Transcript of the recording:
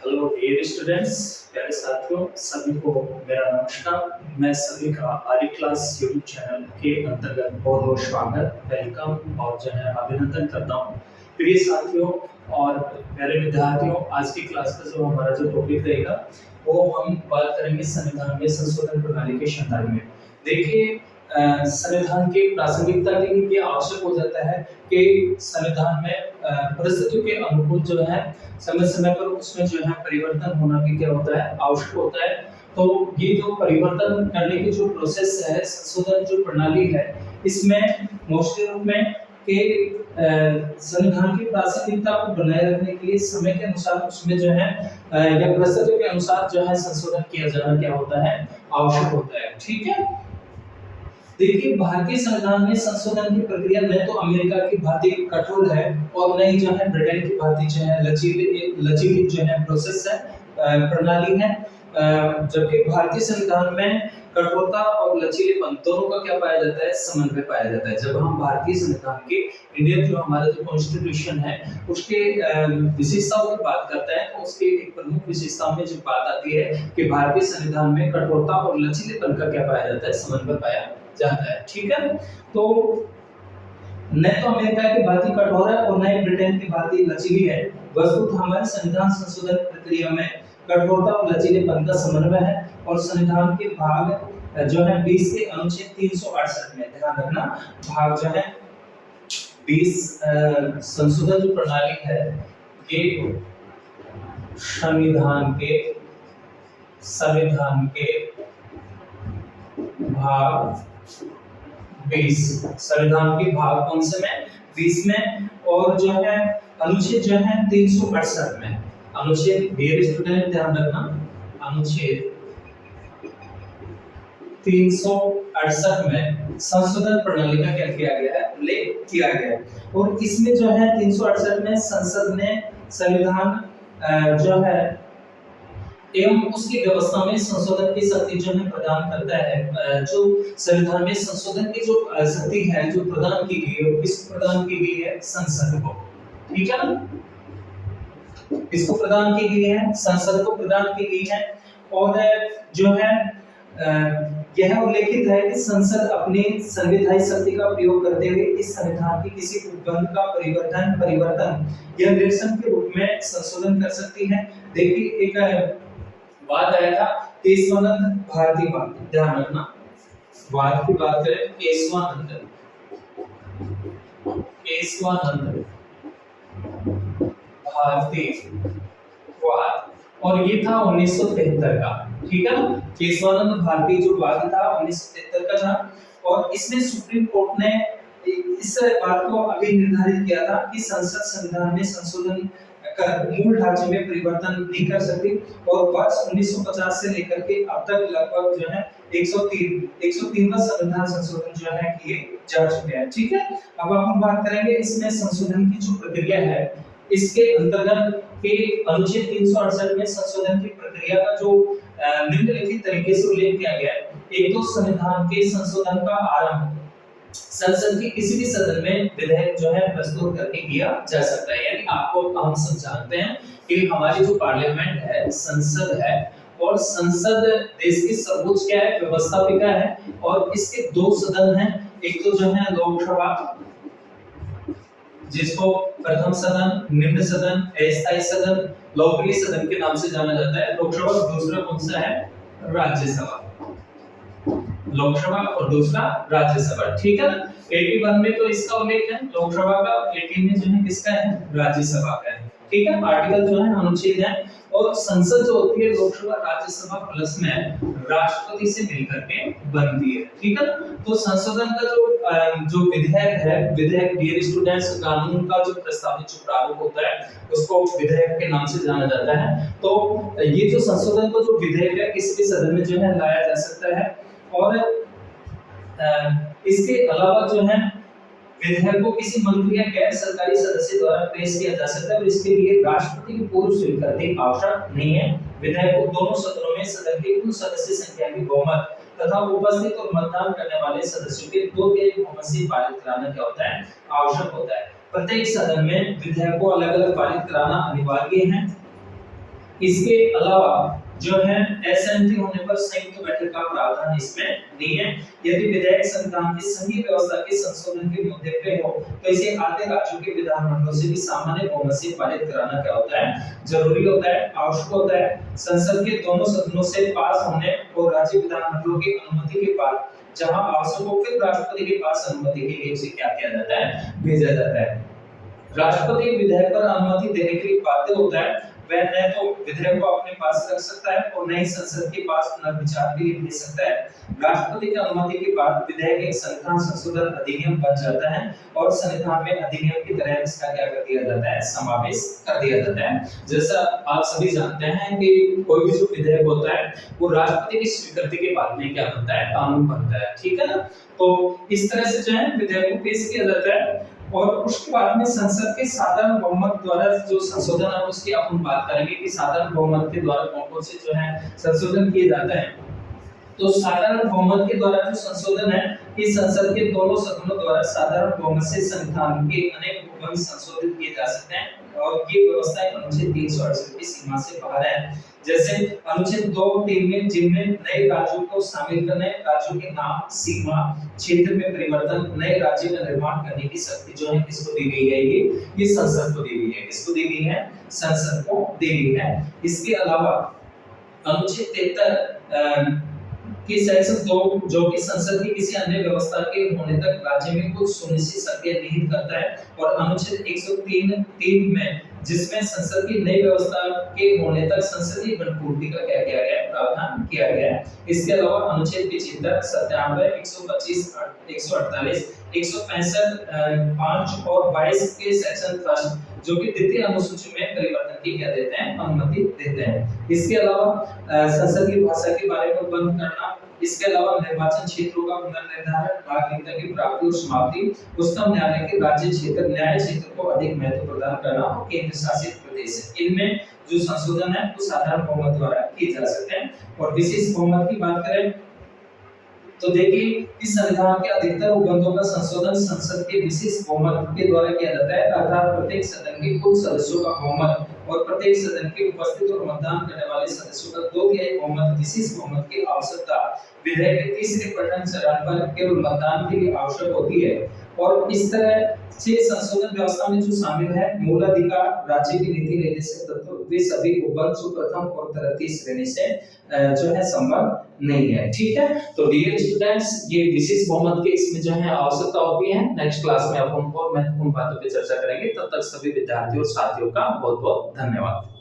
Hello dear students, प्यारे साथियों, सभी को मेरा नमस्कार। मैं सभी का आर्य क्लास यूट्यूब चैनल के अंतर्गत बहुत बहुत स्वागत, वेलकम और जो है अभिनंदन करता हूँ। प्रिय साथियों और प्यारे विद्यार्थियों, आज की क्लास का जो हमारा जो टॉपिक रहेगा वो हम बात करेंगे संविधान में संशोधन प्रणाली के संदर्भ में। देखिए, संविधान की प्रासंगिकता के लिए ये आवश्यक हो जाता है कि संविधान में परिस्थितियों के अनुकूल जो है समय समय पर उसमें जो है परिवर्तन होना भी क्या होता है, आवश्यक होता है। तो ये जो परिवर्तन करने की जो प्रोसेस है, संशोधन जो प्रणाली है, इसमें मोस्टली रूप में कि संविधान की प्रासंगिकता को बनाए रखने के लिए समय के अनुसार उसमें जो है या परिस्थितियों के अनुसार जो है संशोधन किया जाना क्या होता है, आवश्यक होता है। ठीक है। देखिए, भारतीय संविधान में संशोधन की प्रक्रिया न तो अमेरिका की भांति कठोर है और न ही जो है ब्रिटेन की भांति जो है लचीली जो है प्रोसेस है, प्रणाली है। जबकि भारतीय संविधान में कठोरता और लचीलेपन दोनों का क्या पाया जाता है, समन्वय पाया जाता है। जब हम भारतीय संविधान के इंडियन जो हमारा जो कॉन्स्टिट्यूशन है उसके विशेषताओं की बात करते हैं, तो उसके एक प्रमुख विशेषताओं में जो बात आती है कि भारतीय संविधान में कठोरता और लचीलेपन का क्या पाया जाता है, समन्वय पाया जाता है। ठीक है। तो न तो अमेरिका की भांति कठोर है और न ही ब्रिटेन की भांति लचीली है। वस्तुतः हमारे संविधान संशोधन प्रक्रिया में कठोरता और लचीलेपन का समन्वय है और संविधान के भाग जो है 20 के अनुच्छेद 368 में, ध्यान रखना, भाग जो है 20 संशोधन जो प्रणाली है ये संविधान के भाग 20, संविधान के भाग कौन से में, 20 में, और जो है अनुच्छेद जो है 368 में, अनुच्छेद, डियर स्टूडेंट ध्यान रखना, अनुच्छेद 368 में संशोधन प्रणाली का क्या किया गया है, उल्लेख किया गया है। और इसमें जो है 368 में संसद ने संविधान जो है एवं उसकी व्यवस्था में संशोधन की शक्ति जो है प्रदान करता है। जो संविधान में संशोधन की जो शक्ति है जो प्रदान की गई है, किसको प्रदान की गई है, संसद को। ठीक है ना, इसको प्रदान की गई है, संसद को प्रदान की गई है। और जो है यह उल्लेखित है कि संसद अपनी संवैधानिक शक्ति का प्रयोग करते हुए इस संविधान के किसी उपबंध का परिवर्तन या निरसन के रूप में संशोधन कर सकती है। देखिए, एक बात आया था केशवानंद भारती बात, ध्यान रखना, बात की बात करें केशवानंद भारती वाद, और ये था 1973 का। ठीक है ना, केशवानंद भारती जो वाद था 1973 का था। और इसमें सुप्रीम कोर्ट ने इस बात को अभी निर्धारित किया था कि संसद संविधान में संशोधन कर मूल ढांचे में परिवर्तन नहीं कर सकती। और वर्ष 1950 से लेकर के अब तक लगभग जो है 103वां संविधान संशोधन जो है किए जा चुके हैं। ठीक है। अब हम बात करेंगे इसमें संशोधन की जो प्रक्रिया है, इसके अंतर्गत के अनुच्छेद 368 में संशोधन की प्रक्रिया का जो निम्नलिखित तरीके से उल्लेख किया गया है। एक तो संविधान के संशोधन का आरंभ संसद के किसी भी सदन में विधेयक जो है प्रस्तुत करके किया जा सकता है। यानी आपको हम सब जानते हैं कि हमारी जो पार्लियामेंट है, संसद है, और संसद देश की सर्वोच्च क्या है, व्यवस्थापिका है। और इसके दो सदन हैं, एक तो जो है लोकसभा, जिसको प्रथम सदन, निम्न सदन, अस्थायी सदन, लोकप्रिय सदन के नाम से जाना जाता है, लोकसभा। दूसरा कौन सा है, राज्यसभा, लोकसभा, और दूसरा राज्यसभा। ठीक है ना, 81 में तो इसका उल्लेख है लोकसभा का, 80 में जो है किसका है, राज्यसभा का है। ठीक है, आर्टिकल जो है अनुच्छेद है। और संसद जो होती है लोकसभा राज्यसभा प्लस में राष्ट्रपति से मिलकर के बनती है। ठीक है ना, तो संशोधन का जो विधेयक है, विधेयक डियर स्टूडेंट्स, कानून का जो प्रस्तावित जो प्रारूप होता है उसको विधेयक के नाम से जाना जाता है। तो ये जो संशोधन का जो विधेयक है किसी भी सदन में जो है लाया जा सकता है। और इसके अलावा जो है विधेयक को किसी मंत्री या गैर सरकारी सदस्य द्वारा पेश किया जा सकता है और इसके लिए राष्ट्रपति की पूर्व स्वीकृति आवश्यक नहीं है। विधेयक को दोनों सदनों में सदन के कुल सदस्य संख्या की बहुमत तथा उपस्थित और मतदान करने वाले सदस्यों के 2/3 बहुमत से पारित कराना क्या होता है, आवश्यक होता है। प्रत्येक सदन में विधेयक को अलग-अलग पारित कराना अनिवार्य है। इसके अलावा जो है असेंबली होने पर संयुक्त बैठक का प्रावधान इसमें नहीं है। यदि विधेयक संविधान की संघीय व्यवस्था के संशोधन के मुद्दे पे हो तो इसे आधे राज्यों के विधानमंडलों से भी सामान्य बहुमत से पारित कराना क्या होता है, जरूरी होता है, आवश्यक होता है। संसद के दोनों सदनों से पास होने और राज्य विधानमंडलों की अनुमति के बाद जहां आवश्यक हो फिर राष्ट्रपति के पास अनुमति के लिए उसे क्या किया जाता है, भेजा जाता है। राष्ट्रपति विधेयक पर अनुमति देने के लिए बाध्य होता है। वह न तो विधेयक को अपने पास रख सकता है और न ही संसद के पास पुनर्विचार के लिए भेज सकता है। राष्ट्रपति की अनुमति के बाद विधेयक एक संविधान संशोधन अधिनियम बन जाता है और संविधान में अधिनियम की तरह इसका क्या कर दिया जाता है, समावेश कर दिया जाता है। जैसा आप सभी जानते हैं कि कोई भी जो विधेयक होता है वो राष्ट्रपति की स्वीकृति के बाद में क्या बनता है, कानून बनता है, ठीक है ना। तो इस तरह से जो है विधेयक को पेश किया जाता है और उसके बाद में संसद के साधारण बहुमत द्वारा जो संशोधन है उसकी अपन बात करेंगे कि साधारण बहुमत के द्वारा कौन-कौन से जो है संशोधन किए जाते हैं। तो साधारण बहुमत के द्वारा जो संशोधन है इस संसद के दोनों सदनों द्वारा साधारण बहुमत से संविधान के अनेक उपबंध संशोधित किए जा सकते हैं और ये व्यवस्था अनुच्छेद 368 की सीमा से बाहर है। जैसे अनुच्छेद 2 और 3 में जिनमें नए राज्यों को शामिल करने, राज्यों के नाम, सीमा, क्षेत्र में परिवर्तन, नए राज्य का निर्माण करने की शक्ति जो है किसको दी गई है, ये संसद को दी गई है। किसको दी गई है, संसद को दी गई है। इसके अलावा अनुच्छेद 73 कि सेक्शन 2 जो कि संसद की किसी अन्य व्यवस्था के होने तक राज्य में कुछ सुनिश्चित शक्तियां निहित करता है और अनुच्छेद 103 में जिसमें संसद की नई व्यवस्था के होने तक संसदीय बनपूर्ति का क्या किया गया है, प्रावधान किया गया है। इसके अलावा अनुच्छेद 75, 97, 125, 148, 165, 5 और 22 के सेक्शन 1 जो कि द्वितीय अनुसूची में परिवर्तन की क्या देते हैं, अनुमति देते हैं। इसके अलावा संसद की भाषा के बारे में बंद करना, इसके अलावा निर्वाचन क्षेत्रों का पुनर्निर्धारण, नागरिकता की प्राप्ति और समाप्ति, उच्चतम न्यायालय के राज्य क्षेत्र न्याय क्षेत्र को अधिक महत्व प्रदान करना और केंद्र शासित प्रदेश, इनमें जो संशोधन है वो साधारण बहुमत द्वारा किए जा सकते हैं। और विशेष बहुमत की बात करें तो देखिए इस संविधान के अधिकतर उपबंधों का संशोधन संसद के विशेष बहुमत के द्वारा किया जाता है, अर्थात प्रत्येक सदन के कुल सदस्यों का बहुमत और प्रत्येक सदन के उपस्थित और मतदान करने वाले सदस्यों का 2/3 बहुमत विशेष बहुमत की आवश्यकता विधेयक के तीसरे पठन चरण पर केवल मतदान के लिए आवश्यक होती है। और इस तरह से संशोधन व्यवस्था में जो शामिल है मूलाधिकार, राज्य की नीति निर्देशक तत्व, वे सभी उपबंध जो प्रथम और तृतीय श्रेणी से जो है संबंध नहीं है, ठीक है। तो डियर स्टूडेंट्स ये विशेष बहुमत के इसमें जो है आवश्यकता होती है। नेक्स्ट क्लास में अपन और महत्वपूर्ण बातों पे चर्चा करेंगे। तब तक सभी विद्यार्थियों और साथियों का बहुत बहुत धन्यवाद।